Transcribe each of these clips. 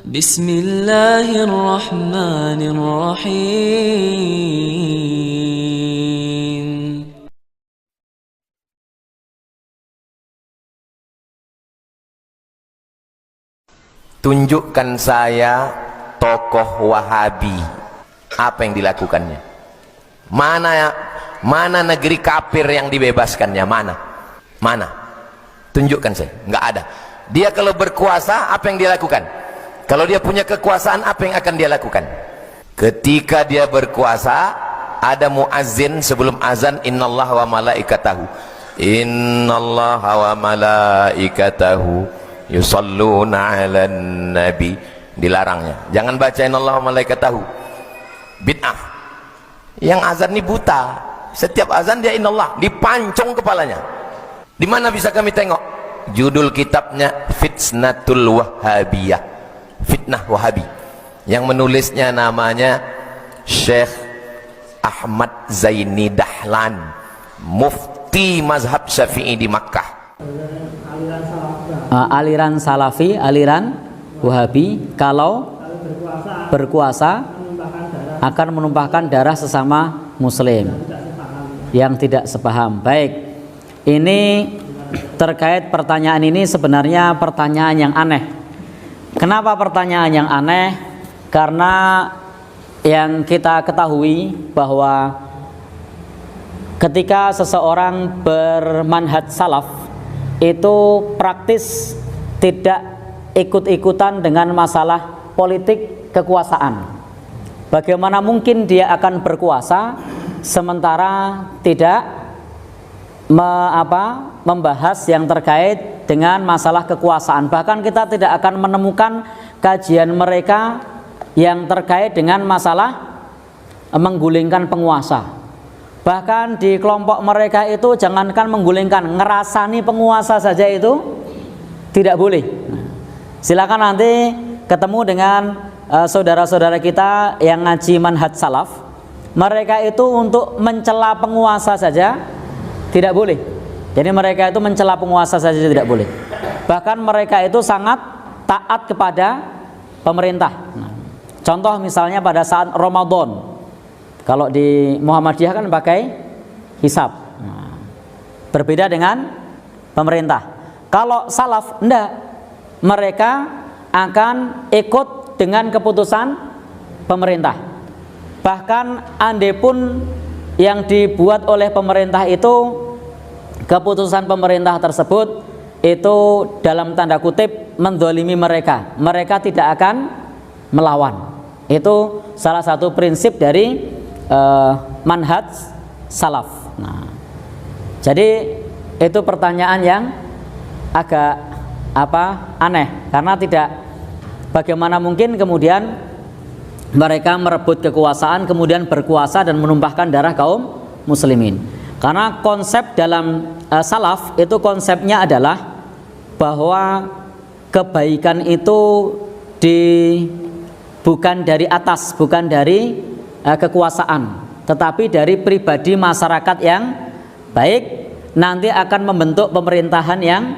Bismillahirrahmanirrahim. Tunjukkan saya tokoh Wahabi, apa yang dilakukannya? Mana negeri kafir yang dibebaskannya? Mana? Tunjukkan saya. Nggak ada. Dia kalau berkuasa, apa yang dia lakukan? Kalau dia punya kekuasaan, apa yang akan dia lakukan? Ketika dia berkuasa, ada muazzin sebelum azan, innallaha wa malaikatahu yusalluna 'alan nabi. Dilarangnya. Jangan baca innallaha wa malaikatahu. Bid'ah. Yang azan ini buta. Setiap azan dia innallah, dipancung kepalanya. Di mana bisa kami tengok? Judul kitabnya Fitnatul Wahhabiyah. Fitnah Wahabi. Yang menulisnya namanya Syekh Ahmad Zaini Dahlan, mufti mazhab Syafi'i di Makkah. Aliran Salafi, aliran Wahabi, kalau berkuasa akan menumpahkan darah sesama muslim yang tidak sepaham. Baik, ini terkait pertanyaan ini sebenarnya pertanyaan yang aneh. Kenapa pertanyaan yang aneh? Karena yang kita ketahui bahwa ketika seseorang bermanhaj salaf itu praktis tidak ikut-ikutan dengan masalah politik kekuasaan. Bagaimana mungkin dia akan berkuasa sementara tidak membahas yang terkait dengan masalah kekuasaan. Bahkan kita tidak akan menemukan kajian mereka yang terkait dengan masalah menggulingkan penguasa. Bahkan di kelompok mereka itu jangankan menggulingkan, ngerasani penguasa saja itu tidak boleh. Silakan nanti ketemu dengan saudara-saudara kita yang ngaji manhaj salaf. Mereka itu untuk mencela penguasa saja tidak boleh. Jadi mereka itu mencela penguasa saja tidak boleh. Bahkan mereka itu sangat taat kepada pemerintah. Contoh misalnya pada saat Ramadan, kalau di Muhammadiyah kan pakai hisab, berbeda dengan pemerintah. Kalau salaf enggak, mereka akan ikut dengan keputusan pemerintah. Bahkan andai pun yang dibuat oleh pemerintah itu, keputusan pemerintah tersebut itu dalam tanda kutip mendolimi mereka, mereka tidak akan melawan. Itu salah satu prinsip dari manhaj salaf. Nah, jadi itu pertanyaan yang agak aneh, karena tidak, bagaimana mungkin kemudian mereka merebut kekuasaan kemudian berkuasa dan menumpahkan darah kaum muslimin. Karena konsep dalam salaf itu konsepnya adalah bahwa kebaikan itu bukan dari atas, bukan dari kekuasaan, tetapi dari pribadi masyarakat yang baik nanti akan membentuk pemerintahan yang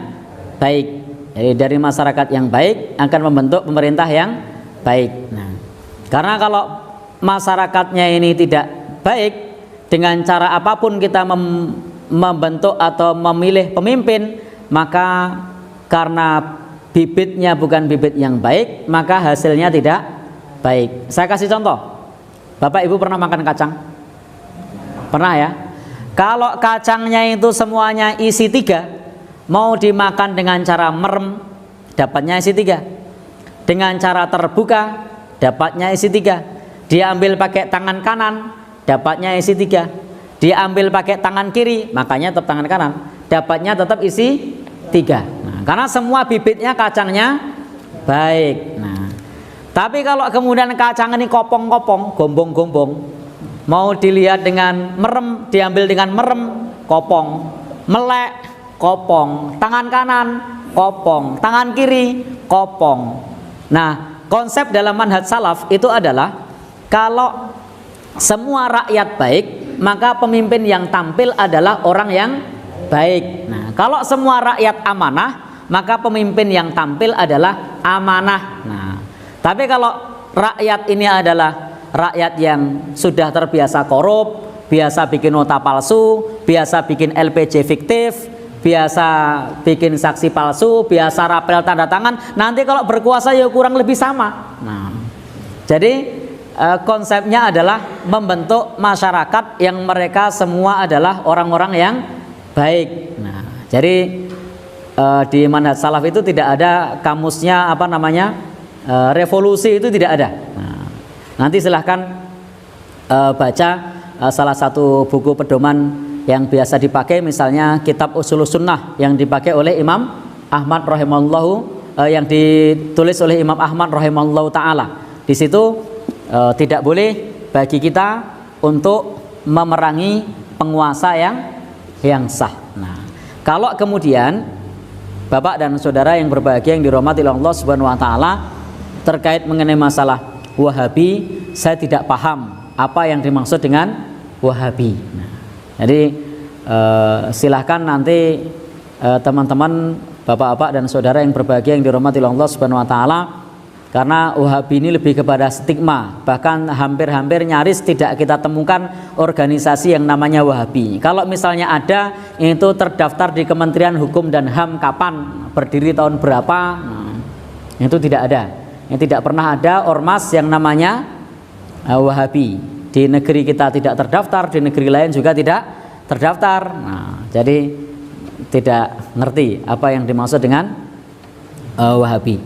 baik. Jadi dari masyarakat yang baik akan membentuk pemerintah yang baik. Nah, karena kalau masyarakatnya ini tidak baik, dengan cara apapun kita membentuk atau memilih pemimpin, maka karena bibitnya bukan bibit yang baik, maka hasilnya tidak baik. Saya kasih contoh. Bapak Ibu pernah makan kacang? Pernah ya? Kalau kacangnya itu semuanya isi 3, mau dimakan dengan cara merem, dapatnya isi 3. Dengan cara terbuka, dapatnya isi 3. Dia ambil pakai tangan kanan, dapatnya isi 3. Dia ambil pakai tangan kiri, makanya tetap tangan kanan, dapatnya tetap isi 3. Nah, karena semua bibitnya kacangnya baik. Nah, tapi kalau kemudian kacang ini kopong-kopong, gombong-gombong, mau dilihat dengan merem, diambil dengan merem, kopong, melek, kopong, tangan kanan, kopong, tangan kiri, kopong. Nah, konsep dalam manhaj salaf itu adalah kalau semua rakyat baik, maka pemimpin yang tampil adalah orang yang baik. Nah, kalau semua rakyat amanah, maka pemimpin yang tampil adalah amanah. Nah, Tapi kalau rakyat ini adalah rakyat yang sudah terbiasa korup, biasa bikin nota palsu, biasa bikin LPG fiktif, biasa bikin saksi palsu, biasa rapel tanda tangan, nanti kalau berkuasa ya kurang lebih sama. Nah, jadi konsepnya adalah membentuk masyarakat yang mereka semua adalah orang-orang yang baik. Nah, jadi di manhaj salaf itu tidak ada kamusnya apa namanya revolusi, itu tidak ada. Nah, nanti silahkan baca salah satu buku pedoman yang biasa dipakai, misalnya kitab Ushulus Sunnah yang dipakai oleh Imam Ahmad rahimahullahu, yang ditulis oleh Imam Ahmad rahimahullahu taala. Di situ tidak boleh bagi kita untuk memerangi penguasa yang sah. Nah, kalau kemudian Bapak dan saudara yang berbahagia yang dirahmati oleh Allah Subhanahu wa taala, terkait mengenai masalah Wahabi, saya tidak paham apa yang dimaksud dengan Wahabi. Nah, jadi silahkan nanti teman-teman, bapak-bapak dan saudara yang berbahagia yang dirahmati oleh Allah Subhanahu wa taala, karena Wahabi ini lebih kepada stigma, bahkan hampir-hampir nyaris tidak kita temukan organisasi yang namanya Wahabi. Kalau misalnya ada, itu terdaftar di Kementerian Hukum dan HAM kapan, berdiri tahun berapa, itu tidak ada. Yang tidak pernah ada ormas yang namanya Wahabi. Di negeri kita tidak terdaftar, di negeri lain juga tidak terdaftar. Nah, jadi tidak ngerti apa yang dimaksud dengan Wahabi.